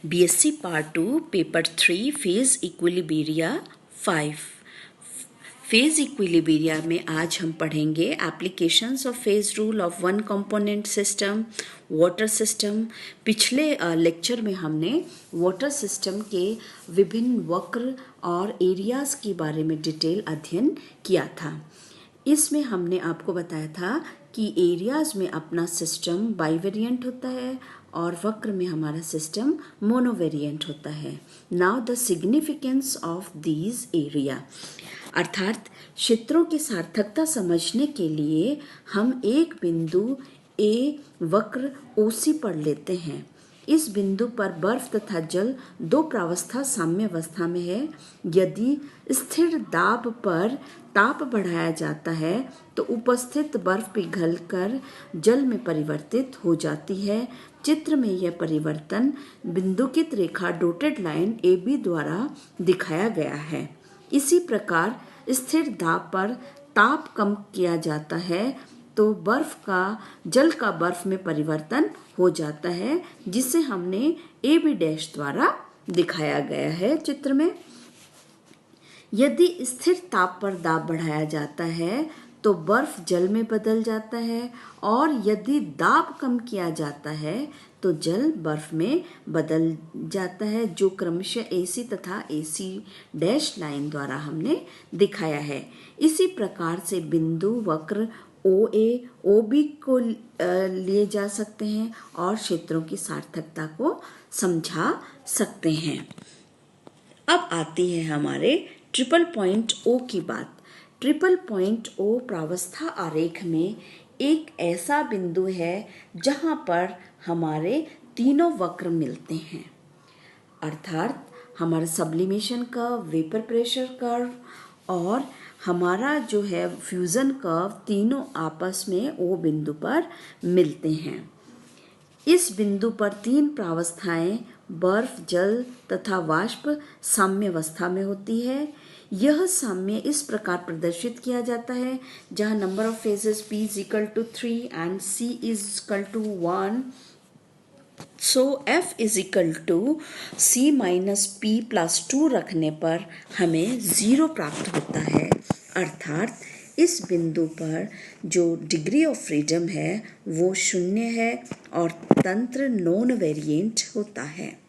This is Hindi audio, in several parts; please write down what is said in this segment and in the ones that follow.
BSc Part 2 Paper 3 Phase Equilibria 5। Phase equilibria में आज हम पढ़ेंगे applications of phase rule of one component system, water system. पिछले लेक्चर में हमने वाटर सिस्टम के विभिन्न वक्र और एरियाज के बारे में डिटेल अध्ययन किया था। इसमें हमने आपको बताया था कि एरियाज में अपना सिस्टम बाइवेरिएंट होता है और वक्र में हमारा सिस्टम मोनोवेरिएंट होता है। Now the significance of these area, अर्थात क्षेत्रों की सार्थकता समझने के लिए हम एक बिंदु ए वक्र ओसी पर लेते हैं। इस बिंदु पर बर्फ तथा जल दो प्रावस्था साम्य अवस्था में है। यदि स्थिर दाब पर ताप बढ़ाया जाता है तो उपस्थित बर्फ पिघलकर जल में परिवर्तित हो जाती है। चित्र में यह परिवर्तन बिंदुकित रेखा डॉटेड लाइन AB द्वारा दिखाया गया है। इसी प्रकार स्थिर दाब पर ताप कम किया जाता है तो जल का बर्फ में परिवर्तन हो जाता है, जिसे हमने AB डैश द्वारा दिखाया गया है चित्र में। यदि स्थिर ताप पर दाब बढ़ाया जाता है तो बर्फ जल में बदल जाता है और यदि दाब कम किया जाता है तो जल बर्फ में बदल जाता है, जो क्रमशः AC तथा AC डैश लाइन द्वारा हमने दिखाया है। इसी प्रकार से बिंदु वक्र OA OB को लिए जा सकते हैं और क्षेत्रों की सार्थकता को समझा सकते हैं। अब आती है हमारे ट्रिपल पॉइंट O की बात। ट्रिपल पॉइंट O प्रावस्था आरेख में एक ऐसा बिंदु है जहां पर हमारे तीनों वक्र मिलते हैं, अर्थात हमारा sublimation curve, vapour pressure curve और हमारा जो है फ्यूजन कर्व, तीनों आपस में O बिंदु पर मिलते हैं। इस बिंदु पर तीन प्रावस्थाएं बर्फ, जल तथा वाष्प साम्य अवस्था में होती है। यह साम्य इस प्रकार प्रदर्शित किया जाता है जहां number of phases P is equal to 3 and C is equal to 1. So F is equal to C minus P plus 2 रखने पर हमें 0 प्राप्त होता है, अर्थात इस बिंदु पर जो डिग्री ऑफ फ्रीडम है वो 0 है और तंत्र नॉन वेरिएंट होता है।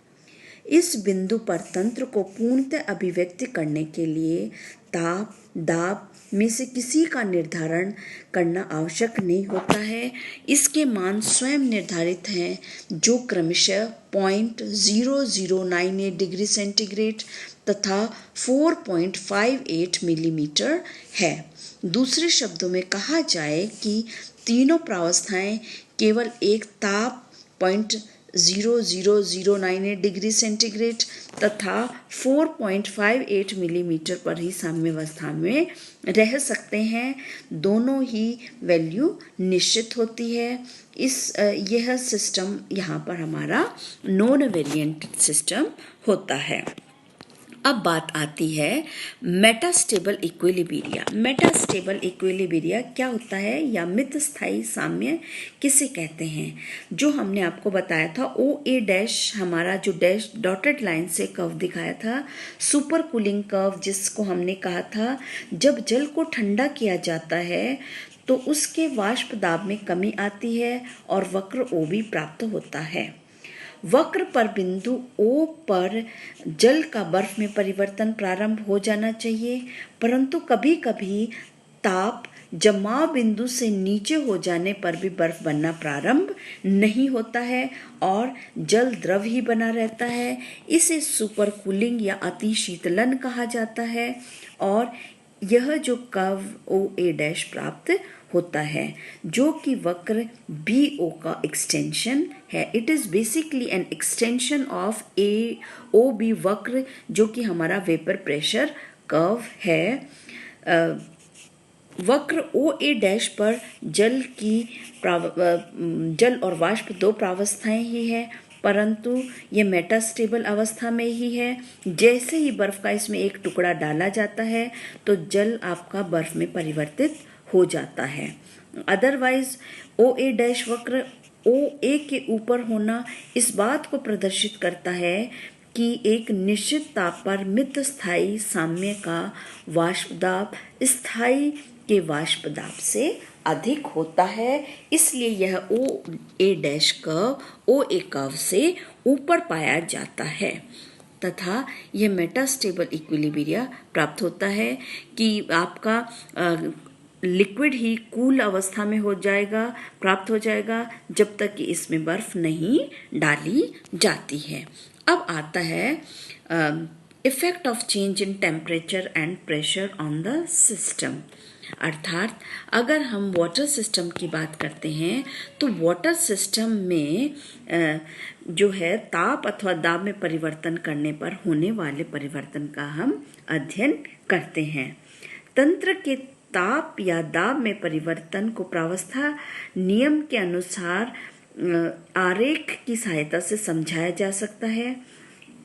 इस बिंदु पर तंत्र को पूर्णतः अभिव्यक्त करने के लिए ताप, दाब में से किसी का निर्धारण करना आवश्यक नहीं होता है। इसके मान स्वयं निर्धारित हैं, जो क्रमशः 0.0098 डिग्री सेंटीग्रेड तथा 4.58 मिलीमीटर है। दूसरे शब्दों में कहा जाए कि तीनों प्रावस्थाएं केवल एक ताप 0.00098 डिग्री सेंटीग्रेड तथा 4.58 मिलीमीटर पर ही साम्यावस्था में रह सकते हैं। दोनों ही वैल्यू निश्चित होती है। यह सिस्टम यहाँ पर हमारा नॉन वेरिएंट सिस्टम होता है। अब बात आती है मेटास्टेबल इक्विलिब्रिया। मेटास्टेबल इक्विलिब्रिया क्या होता है या मित स्थायी साम्य किसे कहते हैं? जो हमने आपको बताया था OA डैश, हमारा जो डैश डॉटेड लाइन से कर्व दिखाया था, सुपर कूलिंग कर्व, जिसको हमने कहा था जब जल को ठंडा किया जाता है तो उसके वाष्प दाब में कमी आती है और वक्र OB प्राप्त होता है। वक्र पर बिंदु O पर जल का बर्फ में परिवर्तन प्रारंभ हो जाना चाहिए, परंतु कभी कभी ताप जमाव बिंदु से नीचे हो जाने पर भी बर्फ बनना प्रारंभ नहीं होता है और जल द्रव ही बना रहता है। इसे सुपर कूलिंग या अति शीतलन कहा जाता है और यह जो कर्व OA डैश प्राप्त होता है, जो कि वक्र BO का एक्सटेंशन है। It is basically an extension of OB वक्र, जो कि हमारा वेपर प्रेशर कर्व है। वक्र OA डैश पर जल और वाष्प दो प्रावस्थाएं ही है, परंतु ये मेटास्टेबल अवस्था में ही है। जैसे ही बर्फ का इसमें एक टुकड़ा डाला जाता है तो जल आपका बर्फ में परिवर्तित हो जाता है। अदरवाइज OA डैश वक्र ओ ए के ऊपर होना इस बात को प्रदर्शित करता है कि एक निश्चित ताप पर मित स्थायी साम्य का वाष्प दाब स्थायी के वाष्प दाब से अधिक होता है, इसलिए यह ओ ए डैश कर्व ओ ए कर्व से ऊपर पाया जाता है तथा यह मेटास्टेबल इक्विलिब्रिया प्राप्त होता है कि आपका लिक्विड ही कूल अवस्था में प्राप्त हो जाएगा जब तक कि इसमें बर्फ नहीं डाली जाती है। अब आता है effect of change in temperature and pressure on the system. अर्थात अगर हम वाटर सिस्टम की बात करते हैं तो वाटर सिस्टम में जो है ताप अथवा दाब में परिवर्तन करने पर होने वाले परिवर्तन का हम अध्ययन करते हैं। तंत्र के ताप या दाब में परिवर्तन को प्रावस्था नियम के अनुसार आरेख की सहायता से समझाया जा सकता है।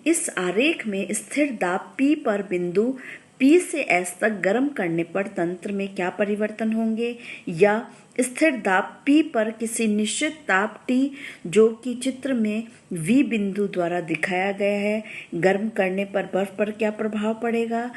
इस आरेख में स्थिर दाब P पर बिंदु P से S तक गर्म करने पर तंत्र में क्या परिवर्तन होंगे, या स्थिर दाब P पर किसी निश्चित ताप T जो कि चित्र में V बिंदु द्वारा दिखाया गया है, गर्म करने पर बर्फ पर क्या प्रभाव पड़ेगा।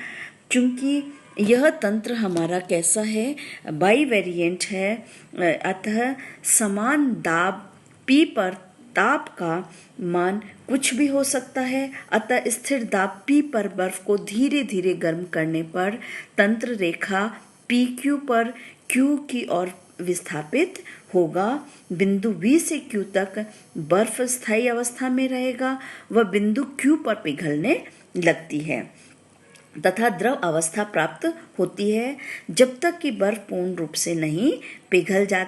चूंकि यह तंत्र हमारा कैसा है, बाई वेरिएंट है, अतः समान दाब P पर ताप का मान कुछ भी हो सकता है। अतः स्थिर दाब P पर बर्फ को धीरे धीरे गर्म करने पर तंत्र रेखा PQ पर Q की ओर विस्थापित होगा। बिंदु V से Q तक बर्फ स्थायी अवस्था में रहेगा, वह बिंदु Q पर पिघलने लगती है तथा द्रव अवस्था प्राप्त होती है जब तक कि बर्फ पूर्ण रूप से नहीं पिघल जाती।